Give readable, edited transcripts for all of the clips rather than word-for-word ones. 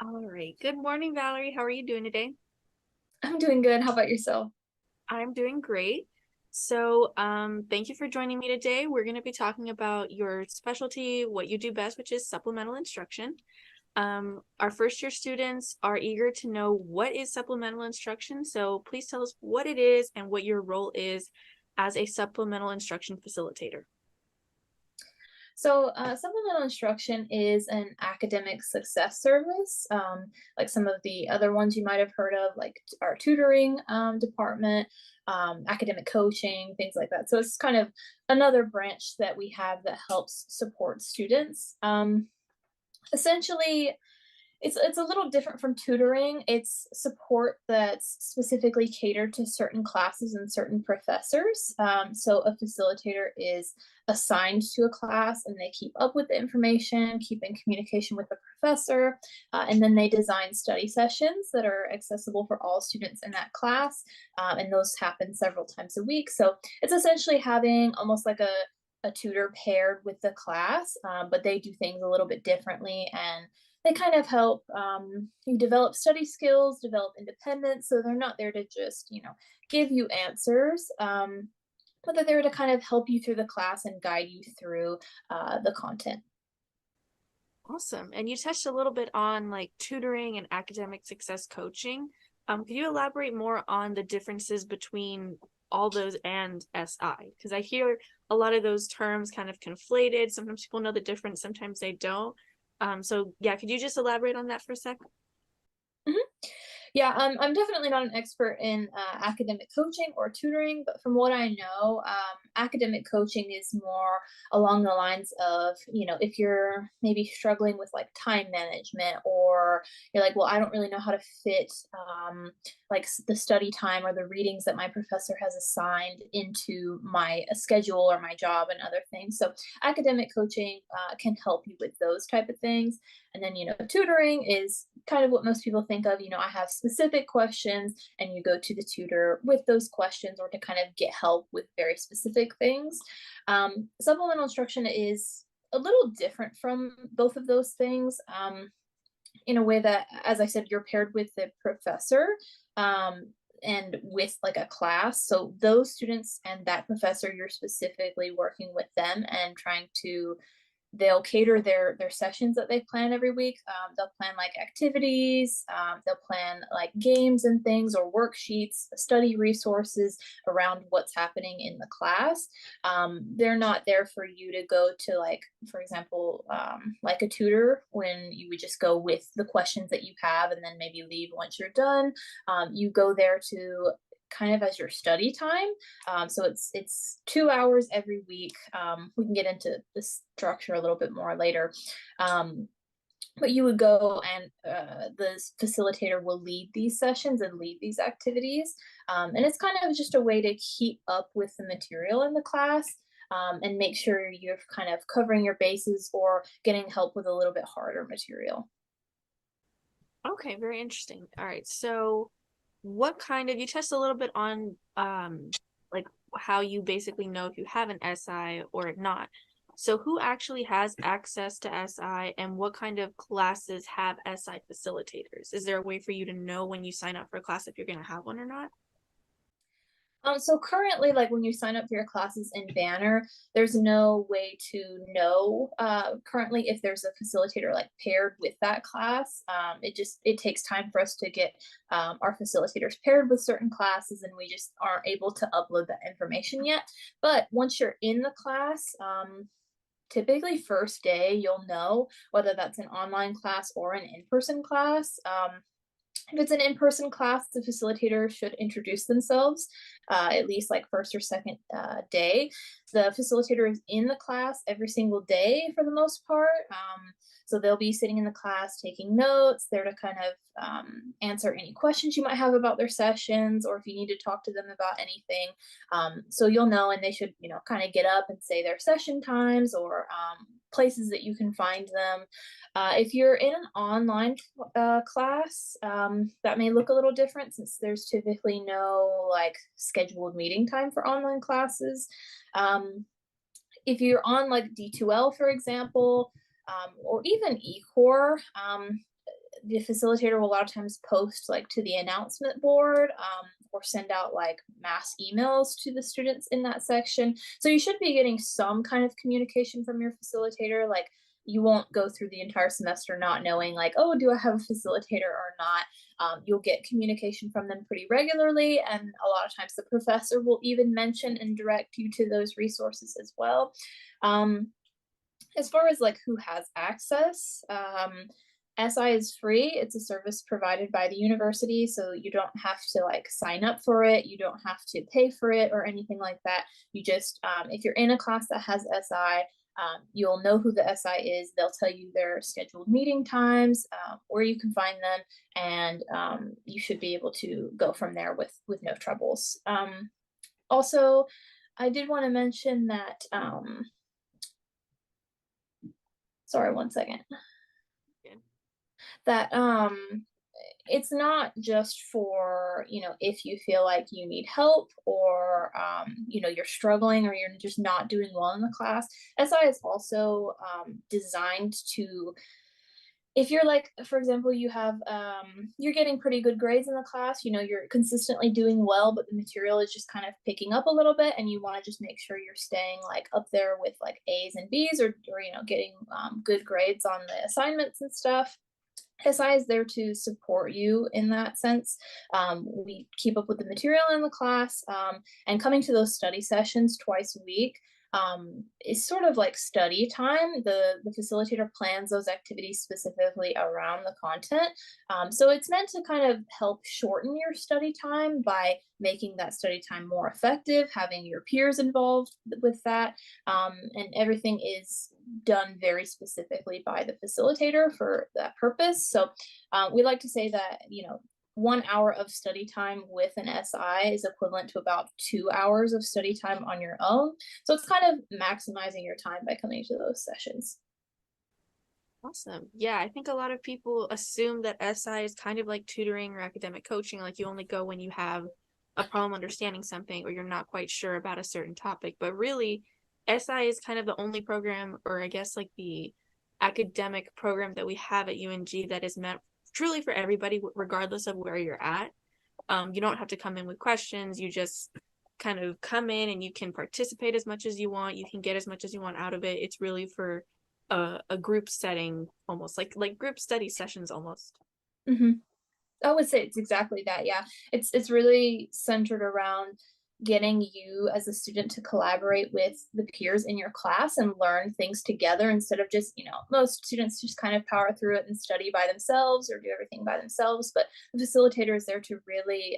All right. Good morning, Valerie. How are you doing today? I'm doing good. How about yourself? I'm doing great. Thank you for joining me today. We're going to be talking about your specialty, what you do best, which is supplemental instruction. Our first year students are eager to know what is supplemental instruction. So please tell us what it is and what your role is as a supplemental instruction facilitator. Supplemental instruction is an academic success service, like some of the other ones you might have heard of, like our tutoring department, academic coaching, things like that. So it's kind of another branch that we have that helps support students. Essentially, it's a little different from tutoring. It's support that's specifically catered to certain classes and certain professors. So a facilitator is assigned to a class and they keep up with the information, keep in communication with the professor, and then they design study sessions that are accessible for all students in that class. And those happen several times a week. So it's essentially having almost like a tutor paired with the class, but they do things a little bit differently, and they kind of help you develop study skills, develop independence. So they're not there to just, give you answers, but they're there to kind of help you through the class and guide you through the content. Awesome. And you touched a little bit on like tutoring and academic success coaching. Could you elaborate more on the differences between all those and SI? Because I hear a lot of those terms kind of conflated. Sometimes people know the difference, sometimes they don't. Yeah, could you just elaborate on that for a sec? Mhm. Yeah, I'm definitely not an expert in academic coaching or tutoring, but from what I know, academic coaching is more along the lines of, if you're maybe struggling with like time management, or you're like, well, I don't really know how to fit like the study time or the readings that my professor has assigned into my schedule or my job and other things. So academic coaching can help you with those type of things. And then, tutoring is kind of what most people think of. I have specific questions, and you go to the tutor with those questions or to kind of get help with very specific things. Supplemental instruction is a little different from both of those things, in a way that, as I said, you're paired with the professor. And with like a class. So those students and that professor, you're specifically working with them and trying to they'll cater their sessions that they plan every week. They'll plan like activities. They'll plan like games and things or worksheets, study resources around what's happening in the class. They're not there for you to go to, like, for example, like a tutor, when you would just go with the questions that you have and then maybe leave once you're done. You go there to kind of as your study time. So it's 2 hours every week. We can get into the structure a little bit more later. But you would go, and the facilitator will lead these sessions and lead these activities. And it's kind of just a way to keep up with the material in the class, and make sure you're kind of covering your bases or getting help with a little bit harder material. Okay, very interesting. All right. So what kind of you touched a little bit on like how you basically know if you have an SI or not. So who actually has access to SI and what kind of classes have SI facilitators? Is there a way for you to know when you sign up for a class if you're going to have one or not? So currently, like when you sign up for your classes in Banner, there's no way to know currently if there's a facilitator like paired with that class. It takes time for us to get our facilitators paired with certain classes, and we just aren't able to upload that information yet. But once you're in the class, typically first day you'll know whether that's an online class or an in-person class. If it's an in-person class, the facilitator should introduce themselves, at least like first or second day. The facilitator is in the class every single day for the most part. So they'll be sitting in the class taking notes, there to kind of answer any questions you might have about their sessions, or if you need to talk to them about anything. So you'll know, and they should, kind of get up and say their session times, or places that you can find them. If you're in an online class, that may look a little different, since there's typically no like scheduled meeting time for online classes. If you're on like D2L, for example, or even eCore, the facilitator will a lot of times post like to the announcement board, or send out like mass emails to the students in that section. So you should be getting some kind of communication from your facilitator. Like you won't go through the entire semester not knowing like, oh, do I have a facilitator or not? You'll get communication from them pretty regularly, and a lot of times the professor will even mention and direct you to those resources as well. Um, as far as like who has access, SI is free. It's a service provided by the university, so you don't have to like sign up for it. You don't have to pay for it or anything like that. You just, if you're in a class that has SI, you'll know who the SI is. They'll tell you their scheduled meeting times, where you can find them, and you should be able to go from there with no troubles. Also, I did want to mention that. Sorry, one second. Yeah. That it's not just for, if you feel like you need help, or you're struggling or you're just not doing well in the class. SI is also designed to, if you're like, for example, you're getting pretty good grades in the class, you're consistently doing well, but the material is just kind of picking up a little bit, and you want to just make sure you're staying like up there with like A's and B's, or getting good grades on the assignments and stuff. SI is there to support you in that sense. We keep up with the material in the class, and coming to those study sessions twice a week is sort of like study time. The facilitator plans those activities specifically around the content. So it's meant to kind of help shorten your study time by making that study time more effective, having your peers involved with that, and everything is done very specifically by the facilitator for that purpose. So we like to say that, 1 hour of study time with an SI is equivalent to about 2 hours of study time on your own. So it's kind of maximizing your time by coming to those sessions. Awesome. Yeah, I think a lot of people assume that SI is kind of like tutoring or academic coaching, like you only go when you have a problem understanding something or you're not quite sure about a certain topic. But really, SI is kind of the only program, or I guess like the academic program that we have at UNG that is meant truly for everybody, regardless of where you're at. You don't have to come in with questions. You just kind of come in and you can participate as much as you want. You can get as much as you want out of it. It's really for a group setting, almost like group study sessions almost. Hmm. I would say it's exactly that. Yeah, it's really centered around getting you as a student to collaborate with the peers in your class and learn things together, instead of just, most students just kind of power through it and study by themselves or do everything by themselves. But the facilitator is there to really,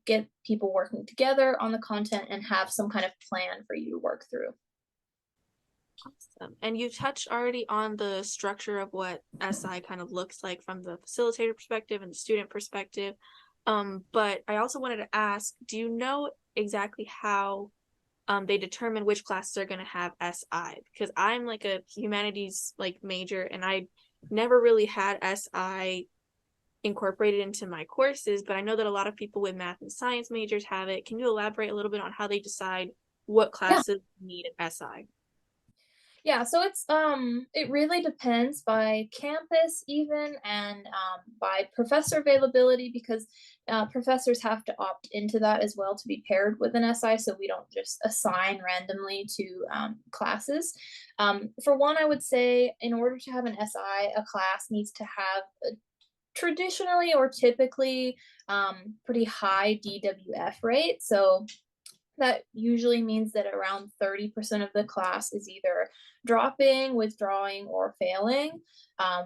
get people working together on the content and have some kind of plan for you to work through. Awesome. And you touched already on the structure of what SI kind of looks like from the facilitator perspective and the student perspective. But I also wanted to ask, do you know exactly how they determine which classes are going to have SI? Because I'm like a humanities like major, and I never really had SI incorporated into my courses, but I know that a lot of people with math and science majors have it. Can you elaborate a little bit on how they decide what Yeah. classes need an SI? Yeah, so it really depends by campus even, and by professor availability, because professors have to opt into that as well to be paired with an SI, so we don't just assign randomly to classes. For one, I would say in order to have an SI, a class needs to have a traditionally or typically pretty high DWF rate. So that usually means that around 30% of the class is either dropping, withdrawing, or failing,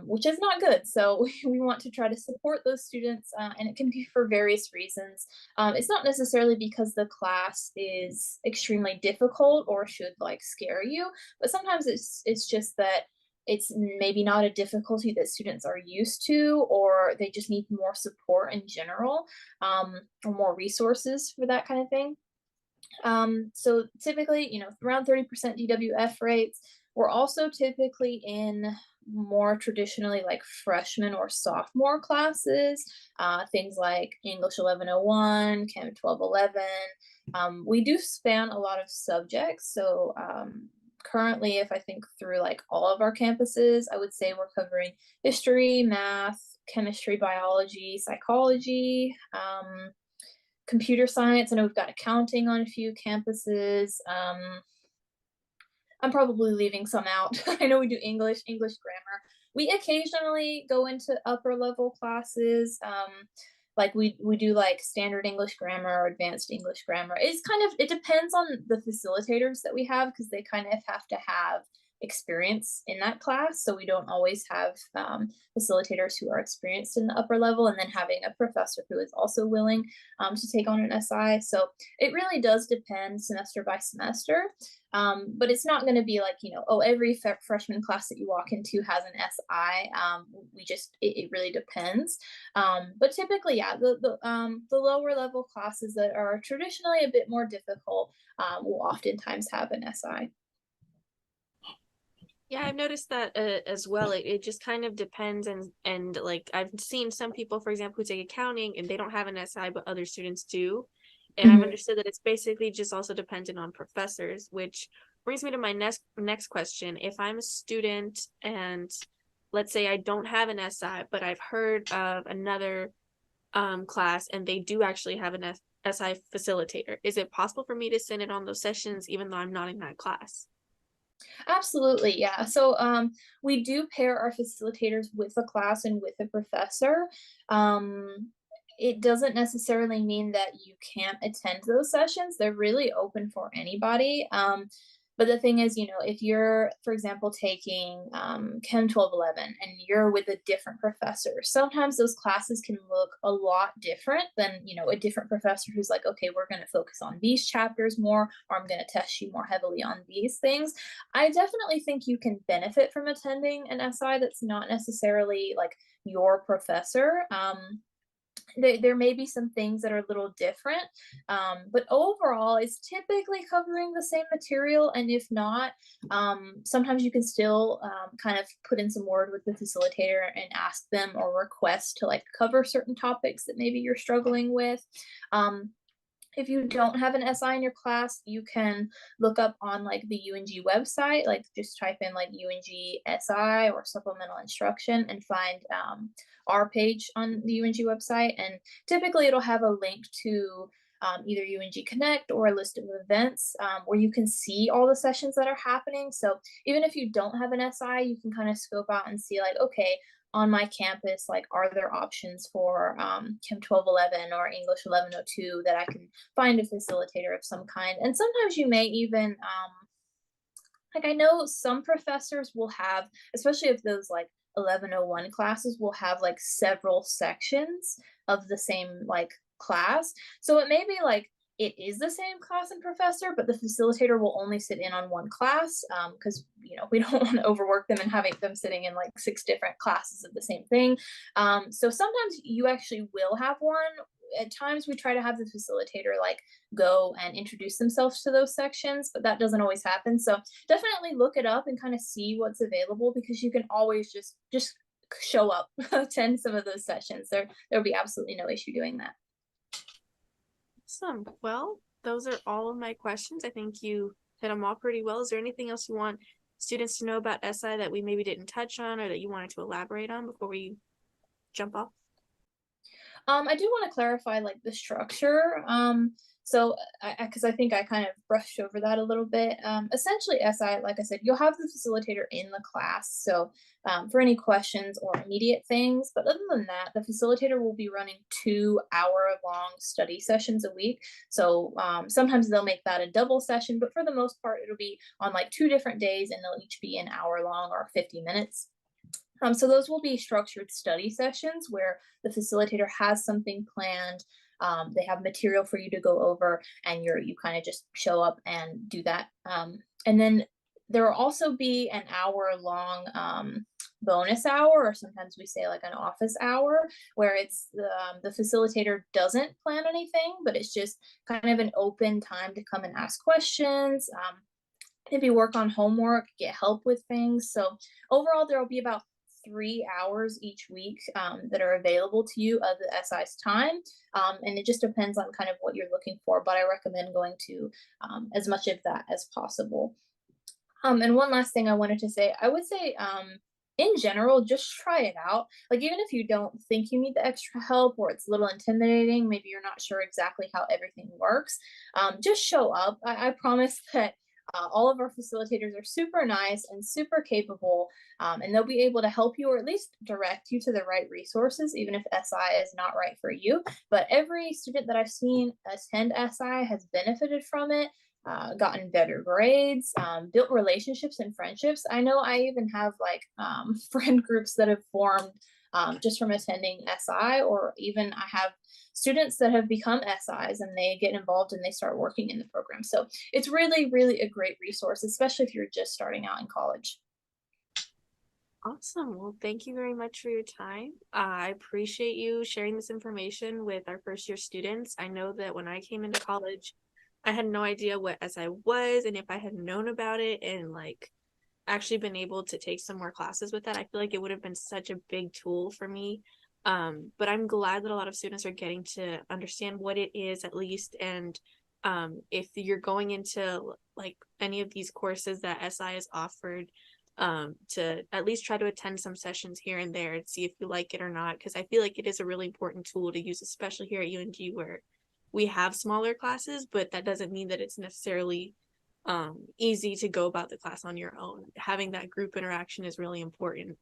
which is not good. So we want to try to support those students, and it can be for various reasons. It's not necessarily because the class is extremely difficult or should like scare you, but sometimes it's just that it's maybe not a difficulty that students are used to, or they just need more support in general, or more resources for that kind of thing. So typically, around 30% DWF rates. We're also typically in more traditionally like freshman or sophomore classes, things like English 1101, Chem 1211. We do span a lot of subjects. So Currently, if I think through like all of our campuses, I would say we're covering history, math, chemistry, biology, psychology, computer science. I know we've got accounting on a few campuses. I'm probably leaving some out. I know we do English grammar. We occasionally go into upper level classes. Like we do like standard English grammar or advanced English grammar. It's kind of, it depends on the facilitators that we have because they kind of have to have experience in that class. So we don't always have facilitators who are experienced in the upper level, and then having a professor who is also willing to take on an SI. So it really does depend semester by semester. But it's not going to be like, oh, every freshman class that you walk into has an SI. It really depends. But typically, yeah, the lower level classes that are traditionally a bit more difficult will oftentimes have an SI. Yeah, I've noticed that as well. It just kind of depends, and like I've seen some people, for example, who take accounting and they don't have an SI, but other students do. And I've Mhm. understood that it's basically just also dependent on professors, which brings me to my next question. If I'm a student and let's say I don't have an SI, but I've heard of another class and they do actually have an SI facilitator, is it possible for me to send it on those sessions even though I'm not in that class? Absolutely, yeah. So we do pair our facilitators with a class and with a professor. Um, it doesn't necessarily mean that you can't attend those sessions. They're really open for anybody. But the thing is, if you're, for example, taking Chem 1211 and you're with a different professor, sometimes those classes can look a lot different than, a different professor who's like, okay, we're going to focus on these chapters more, or I'm going to test you more heavily on these things. I definitely think you can benefit from attending an SI that's not necessarily like your professor. There may be some things that are a little different, but overall, it's typically covering the same material. And if not, sometimes you can still kind of put in some word with the facilitator and ask them or request to like cover certain topics that maybe you're struggling with. Um, if you don't have an SI in your class, you can look up on like the UNG website, like just type in like UNG SI or supplemental instruction and find our page on the UNG website. And typically it'll have a link to either UNG Connect or a list of events where you can see all the sessions that are happening. So even if you don't have an SI, you can kind of scope out and see like, okay, on my campus, like, are there options for Chem 1211 or English 1102 that I can find a facilitator of some kind? And sometimes you may even, like, I know some professors will have, especially if those like 1101 classes will have like several sections of the same like class. So it may be like it is the same class and professor, but the facilitator will only sit in on one class because we don't want to overwork them and having them sitting in like six different classes of the same thing. So sometimes you actually will have one. At times we try to have the facilitator like go and introduce themselves to those sections, but that doesn't always happen. So definitely look it up and kind of see what's available because you can always just show up, attend some of those sessions. There'll be absolutely no issue doing that. Awesome. Well, those are all of my questions. I think you hit them all pretty well. Is there anything else you want students to know about SI that we maybe didn't touch on or that you wanted to elaborate on before we jump off? I do want to clarify like the structure. So, because I think I kind of brushed over that a little bit. Essentially, SI, like I said, you'll have the facilitator in the class. So, for any questions or immediate things. But other than that, the facilitator will be running 2 hour long study sessions a week. So, sometimes they'll make that a double session, but for the most part, it'll be on like 2 different days and they'll each be an hour long or 50 minutes. So those will be structured study sessions where the facilitator has something planned. They have material for you to go over, and you kind of just show up and do that. And then there will also be an hour long bonus hour, or sometimes we say like an office hour, where it's the facilitator doesn't plan anything, but it's just kind of an open time to come and ask questions. Maybe work on homework, get help with things. So overall, there will be about 3 hours each week that are available to you of the SI's time. And it just depends on kind of what you're looking for, but I recommend going to as much of that as possible. And one last thing I wanted to say, I would say, in general, just try it out. Like, even if you don't think you need the extra help or it's a little intimidating, maybe you're not sure exactly how everything works, just show up. I promise that all of our facilitators are super nice and super capable, and they'll be able to help you or at least direct you to the right resources, even if SI is not right for you. But every student that I've seen attend SI has benefited from it, gotten better grades, built relationships and friendships. I know I even have like friend groups that have formed just from attending SI, or even I have students that have become SIs and they get involved and they start working in the program. So it's really, really a great resource, especially if you're just starting out in college. Awesome. Well, thank you very much for your time. I appreciate you sharing this information with our first year students. I know that when I came into college, I had no idea what SI was, and if I had known about it and like actually been able to take some more classes with that, I feel like it would have been such a big tool for me. But I'm glad that a lot of students are getting to understand what it is at least. And if you're going into like any of these courses that SI is offered, to at least try to attend some sessions here and there and see if you like it or not. Because I feel like it is a really important tool to use, especially here at UNG where we have smaller classes, but that doesn't mean that it's necessarily easy to go about the class on your own. Having that group interaction is really important,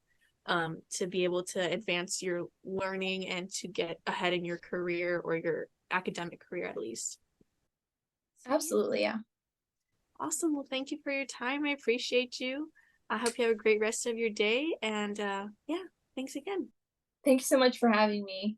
to be able to advance your learning and to get ahead in your career or your academic career at least. So, yeah, Absolutely, yeah. awesome. Well, thank you for your time. I appreciate you. I hope you have a great rest of your day. And yeah, thanks again. Thank you so much for having me.